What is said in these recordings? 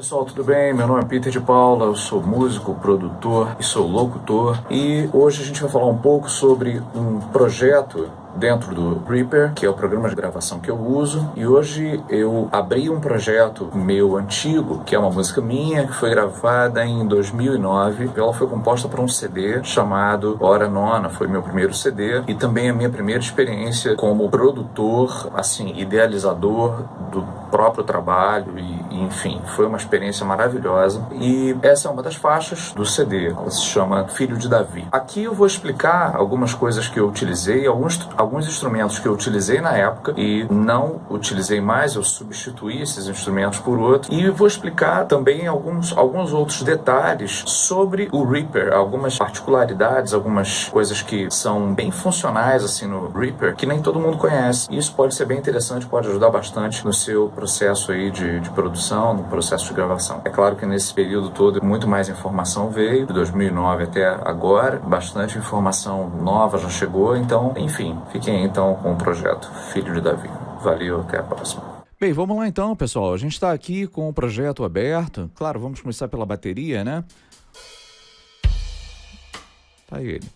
Pessoal, tudo bem? Meu nome é Peter de Paula, eu sou músico, produtor e sou locutor. E hoje a gente vai falar um pouco sobre um projeto dentro do Reaper, que é o programa de gravação que eu uso. E hoje eu abri um projeto meu antigo, que é uma música minha, que foi gravada em 2009. Ela foi composta para um CD chamado Hora Nona, foi meu primeiro CD. E também a minha primeira experiência como produtor, assim, idealizador do próprio trabalho e enfim, foi uma experiência maravilhosa. E essa é uma das faixas do CD, ela se chama Filho de Davi. Aqui eu vou explicar algumas coisas que eu utilizei, alguns instrumentos que eu utilizei na época e não utilizei mais, eu substituí esses instrumentos por outros. E vou explicar também alguns outros detalhes sobre o Reaper, algumas particularidades, algumas coisas que são bem funcionais assim no Reaper, que nem todo mundo conhece. E isso pode ser bem interessante, pode ajudar bastante no seu processo aí de produção, no processo de gravação. É claro que nesse período todo muito mais informação veio, de 2009 até agora, bastante informação nova já chegou, então, enfim, fiquem então com o projeto Filho de Davi. Valeu, até a próxima. Bem, vamos lá então, pessoal. A gente está aqui com o projeto aberto. Claro, vamos começar pela bateria, né? Tá ele.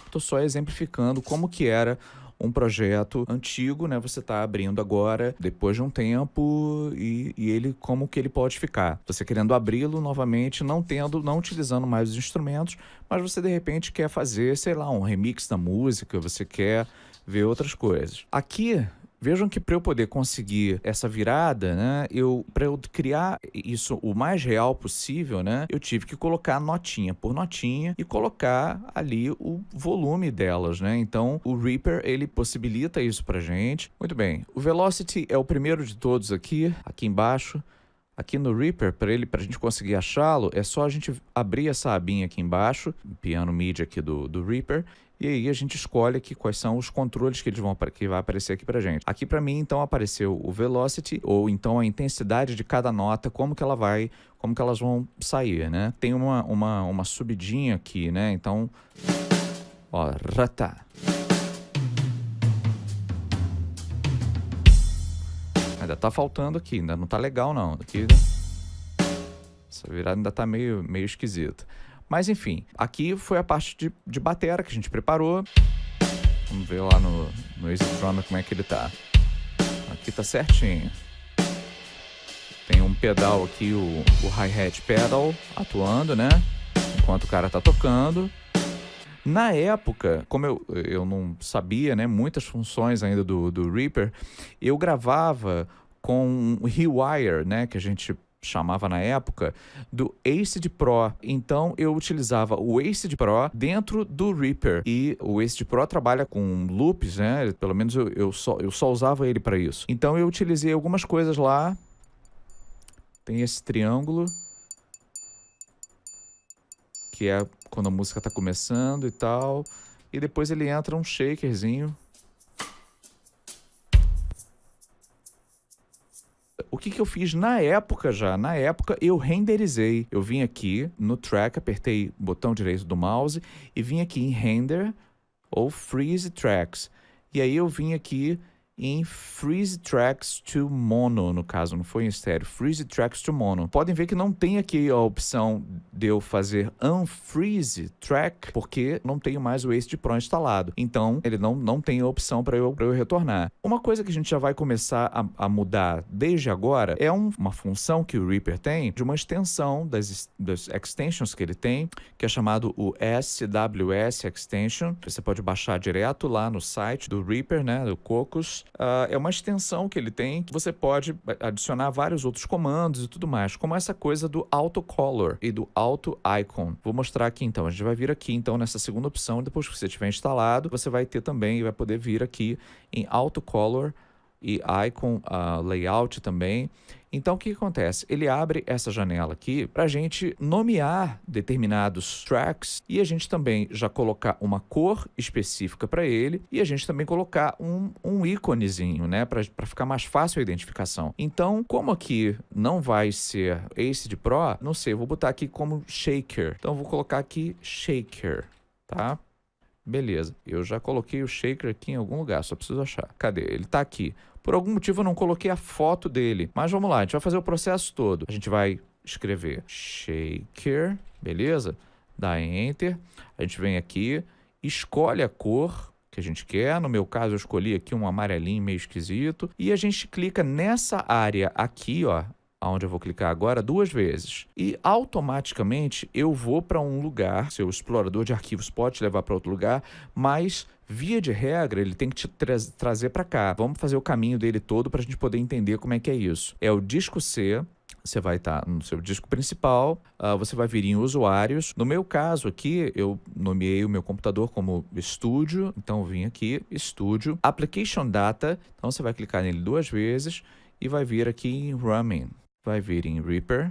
Estou só exemplificando como que era um projeto antigo, né? Você está abrindo agora, depois de um tempo, e ele, como que ele pode ficar. Você querendo abri-lo novamente, não utilizando mais os instrumentos, mas você de repente quer fazer, sei lá, um remix da música, você quer ver outras coisas. Aqui, vejam que para eu poder conseguir essa virada, né, para eu criar isso o mais real possível, né, eu tive que colocar notinha por notinha e colocar ali o volume delas, né? Então, o Reaper, ele possibilita isso pra gente. Muito bem. O Velocity é o primeiro de todos aqui embaixo. Aqui no Reaper, para a gente conseguir achá-lo, é só a gente abrir essa abinha aqui embaixo, piano MIDI aqui do Reaper, e aí a gente escolhe aqui quais são os controles que vai aparecer aqui pra gente. Aqui para mim, então, apareceu o Velocity, ou então a intensidade de cada nota, como que elas vão sair, né? Tem uma subidinha aqui, né? Então, ó, ratá. Ainda tá faltando aqui, ainda não tá legal não. Aqui, essa virada ainda tá meio esquisita. Mas enfim, aqui foi a parte de batera que a gente preparou. Vamos ver lá no Easy Drummer como é que ele tá. Aqui tá certinho. Tem um pedal aqui, o hi-hat pedal, atuando, né? Enquanto o cara tá tocando. Na época, como eu não sabia, né, muitas funções ainda do Reaper, eu gravava com o Rewire, né, que a gente chamava na época, do Acid Pro. Então eu utilizava o Acid Pro dentro do Reaper. E o Acid Pro trabalha com loops, né? Pelo menos eu só usava ele para isso. Então eu utilizei algumas coisas lá. Tem esse triângulo, que é quando a música tá começando e tal. E depois ele entra um shakerzinho. O que eu fiz na época já? Na época eu renderizei. Eu vim aqui no track, apertei o botão direito do mouse e vim aqui em render ou freeze tracks. E aí eu vim aqui em Freeze Tracks to Mono, no caso, não foi em estéreo, Freeze Tracks to Mono. Podem ver que não tem aqui a opção de eu fazer Unfreeze Track, porque não tenho mais o Acid Pro instalado. Então, ele não tem a opção para eu retornar. Uma coisa que a gente já vai começar a mudar desde agora é uma função que o Reaper tem, de uma extensão das extensions que ele tem, que é chamado o SWS Extension. Você pode baixar direto lá no site do Reaper, né, do Cocos. É uma extensão que ele tem, que você pode adicionar vários outros comandos e tudo mais, como essa coisa do Autocolor e do Auto Icon. Vou mostrar aqui então, a gente vai vir aqui então nessa segunda opção, depois que você tiver instalado, você vai ter também, vai poder vir aqui em Autocolor e Icon Layout também. Então, o que acontece? Ele abre essa janela aqui para a gente nomear determinados tracks e a gente também já colocar uma cor específica para ele e a gente também colocar um íconezinho, né, para ficar mais fácil a identificação. Então, como aqui não vai ser Acid Pro, não sei, eu vou botar aqui como Shaker. Então, eu vou colocar aqui Shaker, tá? Beleza, eu já coloquei o shaker aqui em algum lugar, só preciso achar. Cadê? Ele tá aqui. Por algum motivo eu não coloquei a foto dele, mas vamos lá, a gente vai fazer o processo todo. A gente vai escrever shaker, beleza? Dá Enter, a gente vem aqui, escolhe a cor que a gente quer. No meu caso eu escolhi aqui um amarelinho meio esquisito e a gente clica nessa área aqui, ó, onde eu vou clicar agora 2 vezes. E automaticamente eu vou para um lugar, seu explorador de arquivos pode te levar para outro lugar, mas via de regra ele tem que te trazer para cá. Vamos fazer o caminho dele todo para a gente poder entender como é que é isso. É o disco C. Você vai estar no seu disco principal, você vai vir em usuários. No meu caso aqui, eu nomeei o meu computador como Studio, então eu vim aqui, Studio, Application Data, então você vai clicar nele 2 vezes e vai vir aqui em Running, vai vir em Reaper,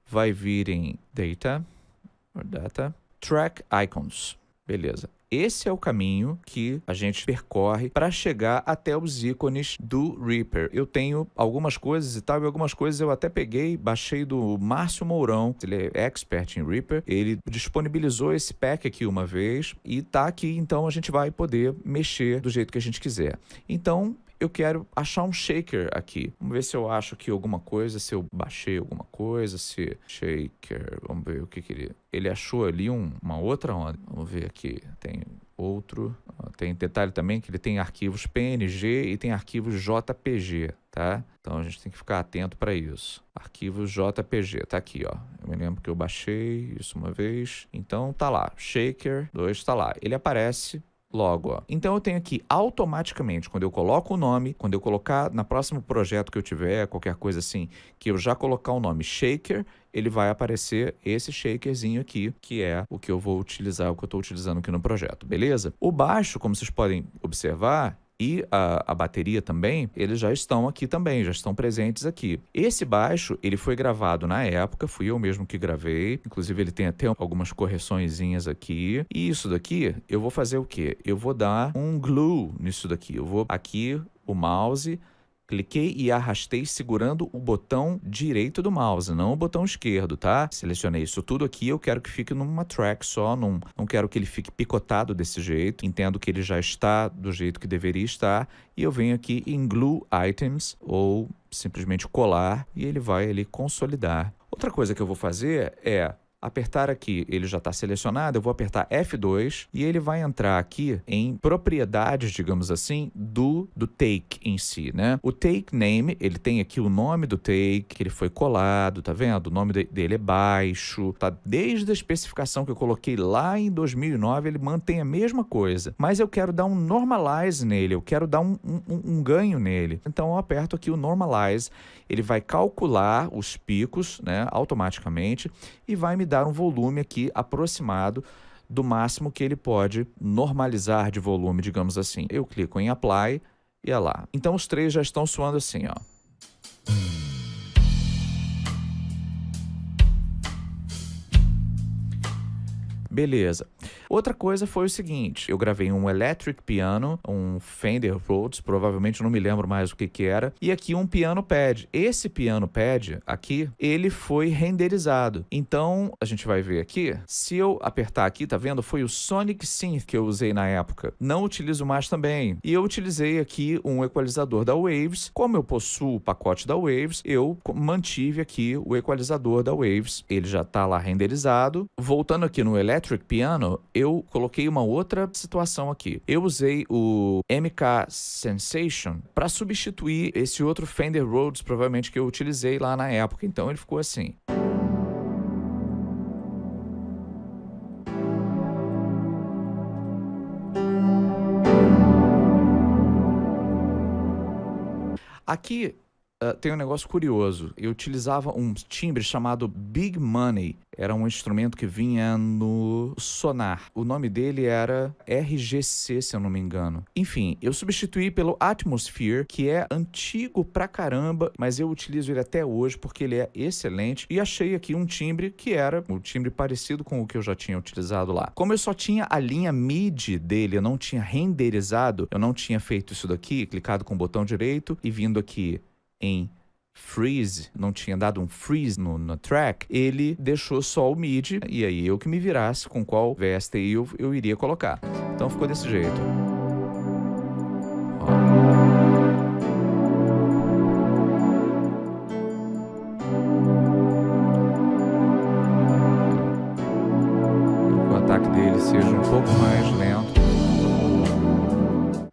vai vir em Data, Track Icons, beleza. Esse é o caminho que a gente percorre para chegar até os ícones do Reaper. Eu tenho algumas coisas e tal, e algumas coisas eu até peguei, baixei do Márcio Mourão, ele é expert em Reaper, ele disponibilizou esse pack aqui uma vez e tá aqui, então a gente vai poder mexer do jeito que a gente quiser. Então, eu quero achar um shaker aqui. Vamos ver se eu acho aqui alguma coisa, se eu baixei alguma coisa, se shaker, vamos ver o que ele achou ali uma outra onda. Vamos ver aqui, tem outro, tem detalhe também que ele tem arquivos PNG e tem arquivos JPG, tá? Então a gente tem que ficar atento para isso. Arquivos JPG, tá aqui, ó. Eu me lembro que eu baixei isso uma vez. Então tá lá, shaker 2 tá lá. Ele aparece logo, ó. Então eu tenho aqui automaticamente, quando eu coloco o nome, quando eu colocar no próximo projeto que eu tiver, qualquer coisa assim, que eu já colocar o nome shaker, ele vai aparecer esse shakerzinho aqui, que é o que eu vou utilizar, o que eu estou utilizando aqui no projeto, beleza? O baixo, como vocês podem observar, e a bateria também, eles já estão aqui também, já estão presentes aqui. Esse baixo, ele foi gravado na época, fui eu mesmo que gravei, inclusive ele tem até algumas correçõezinhas aqui. E isso daqui, eu vou fazer o quê? Eu vou dar um glue nisso daqui. Eu vou aqui, o mouse, cliquei e arrastei segurando o botão direito do mouse, não o botão esquerdo, tá? Selecionei isso tudo aqui, eu quero que fique numa track só, não quero que ele fique picotado desse jeito. Entendo que ele já está do jeito que deveria estar. E eu venho aqui em Glue Items, ou simplesmente colar, e ele vai ali consolidar. Outra coisa que eu vou fazer é apertar aqui, ele já está selecionado, eu vou apertar F2 e ele vai entrar aqui em propriedades, digamos assim, do take em si, né? O take name, ele tem aqui o nome do take, que ele foi colado, tá vendo? O nome dele é baixo, tá? Desde a especificação que eu coloquei lá em 2009, ele mantém a mesma coisa. Mas eu quero dar um normalize nele, eu quero dar um ganho nele. Então eu aperto aqui o normalize, ele vai calcular os picos, né, automaticamente e vai me dar um volume aqui aproximado do máximo que ele pode normalizar de volume, digamos assim. Eu clico em Apply e é lá. Então os 3 já estão soando assim, ó. Beleza. Outra coisa foi o seguinte, eu gravei um electric piano, um Fender Rhodes, provavelmente não me lembro mais o que era, e aqui um piano pad. Esse piano pad aqui, ele foi renderizado. Então, a gente vai ver aqui, se eu apertar aqui, tá vendo? Foi o Sonic Synth que eu usei na época. Não utilizo mais também. E eu utilizei aqui um equalizador da Waves. Como eu possuo o pacote da Waves, eu mantive aqui o equalizador da Waves. Ele já tá lá renderizado. Voltando aqui no electric piano, eu coloquei uma outra situação aqui. Eu usei o MK Sensation para substituir esse outro Fender Rhodes, provavelmente, que eu utilizei lá na época. Então ele ficou assim. Aqui tem um negócio curioso. Eu utilizava um timbre chamado Big Money. Era um instrumento que vinha no Sonar. O nome dele era RGC, se eu não me engano. Enfim, eu substituí pelo Atmosphere, que é antigo pra caramba, mas eu utilizo ele até hoje porque ele é excelente. E achei aqui um timbre que era um timbre parecido com o que eu já tinha utilizado lá. Como eu só tinha a linha MIDI dele, eu não tinha renderizado, eu não tinha feito isso daqui, clicado com o botão direito e vindo aqui em freeze, não tinha dado um freeze no track, ele deixou só o MIDI e aí eu que me virasse com qual VST eu iria colocar. Então Então ficou desse jeito. Ó. O ataque dele seja um pouco mais lento.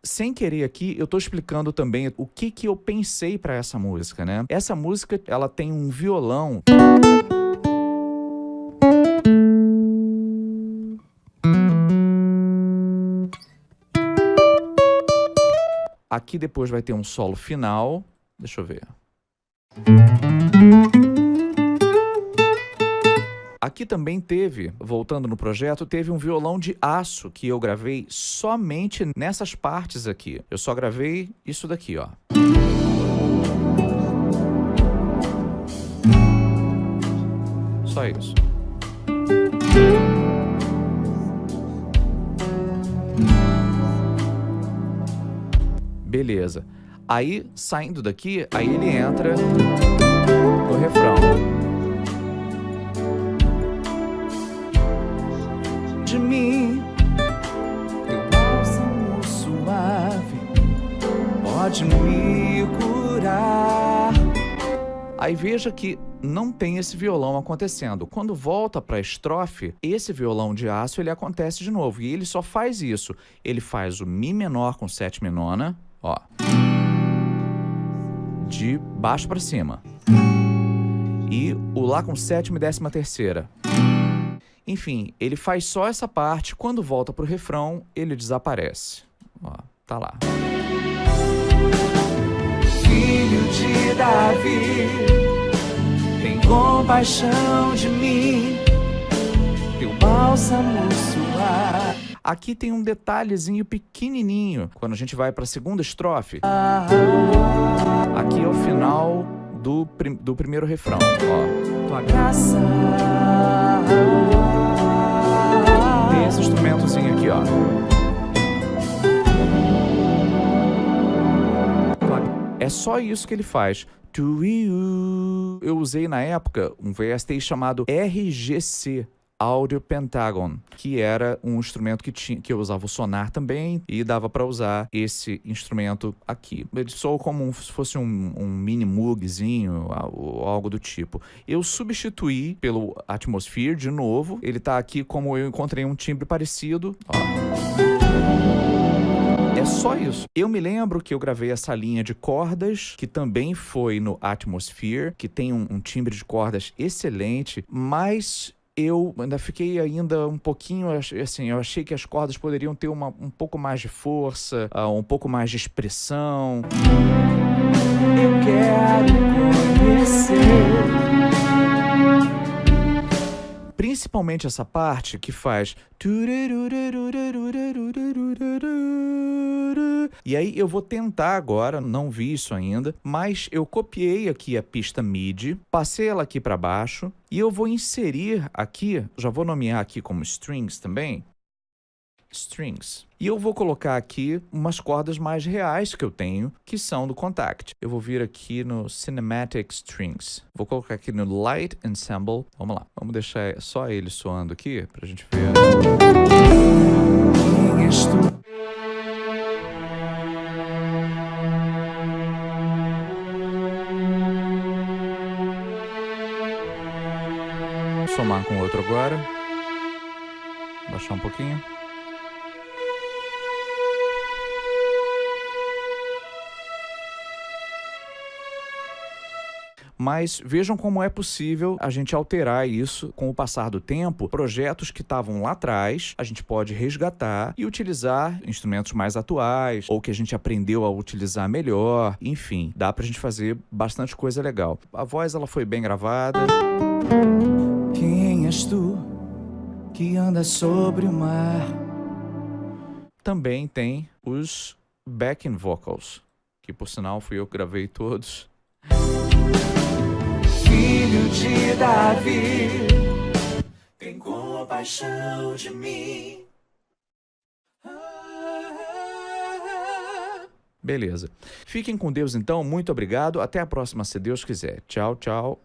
Sem querer aqui, eu tô explicando também o que eu pensei para essa música, né? Essa música, ela tem um violão. Aqui depois vai ter um solo final. Deixa eu ver. Aqui também teve, voltando no projeto, teve um violão de aço que eu gravei somente nessas partes aqui. Eu só gravei isso daqui, ó. Só isso. Beleza. Aí, saindo daqui, aí ele entra no refrão. De mim, teu bálsamo suave pode me curar. Aí veja que não tem esse violão acontecendo. Quando volta para a estrofe, esse violão de aço ele acontece de novo. E ele só faz isso. Ele faz o Mi menor com sétima nona, ó, de baixo para cima. E o Lá com sétima e décima terceira. Enfim, ele faz só essa parte. Quando volta pro refrão, ele desaparece. Ó, tá lá. Filho de Davi, tem compaixão de mim, teu bálsamo suave. Aqui tem um detalhezinho pequenininho. Quando a gente vai para a segunda estrofe, aqui é o final do primeiro refrão. Ó. Tua graça. Tem esse instrumentozinho aqui, ó. É só isso que ele faz. Eu usei na época um VST chamado RGC, Audio Pentagon, que era um instrumento que eu usava o sonar também e dava para usar esse instrumento aqui. Ele soou como se fosse um mini Moogzinho ou algo do tipo. Eu substituí pelo Atmosphere de novo. Ele tá aqui como eu encontrei um timbre parecido. Ó. É só isso. Eu me lembro que eu gravei essa linha de cordas, que também foi no Atmosphere, que tem um timbre de cordas excelente, mas eu ainda fiquei um pouquinho, assim, eu achei que as cordas poderiam ter um pouco mais de força, um pouco mais de expressão. Eu quero conhecer. Principalmente essa parte que faz... E aí eu vou tentar agora, não vi isso ainda, mas eu copiei aqui a pista MIDI, passei ela aqui para baixo e eu vou inserir aqui, já vou nomear aqui como strings também, strings. E eu vou colocar aqui umas cordas mais reais que eu tenho, que são do Kontakt. Eu vou vir aqui no Cinematic Strings. Vou colocar aqui no Light Ensemble. Vamos lá. Vamos deixar só ele soando aqui, pra gente ver. Vou somar com o outro agora. Baixar um pouquinho. Mas vejam como é possível a gente alterar isso com o passar do tempo. Projetos que estavam lá atrás, a gente pode resgatar e utilizar instrumentos mais atuais, ou que a gente aprendeu a utilizar melhor. Enfim, dá pra gente fazer bastante coisa legal. A voz, ela foi bem gravada. Quem és tu que anda sobre o mar? Também tem os backing vocals, que por sinal fui eu que gravei todos. Filho de Davi, tem compaixão de mim. Beleza. Fiquem com Deus então, muito obrigado. Até a próxima, se Deus quiser. Tchau, tchau.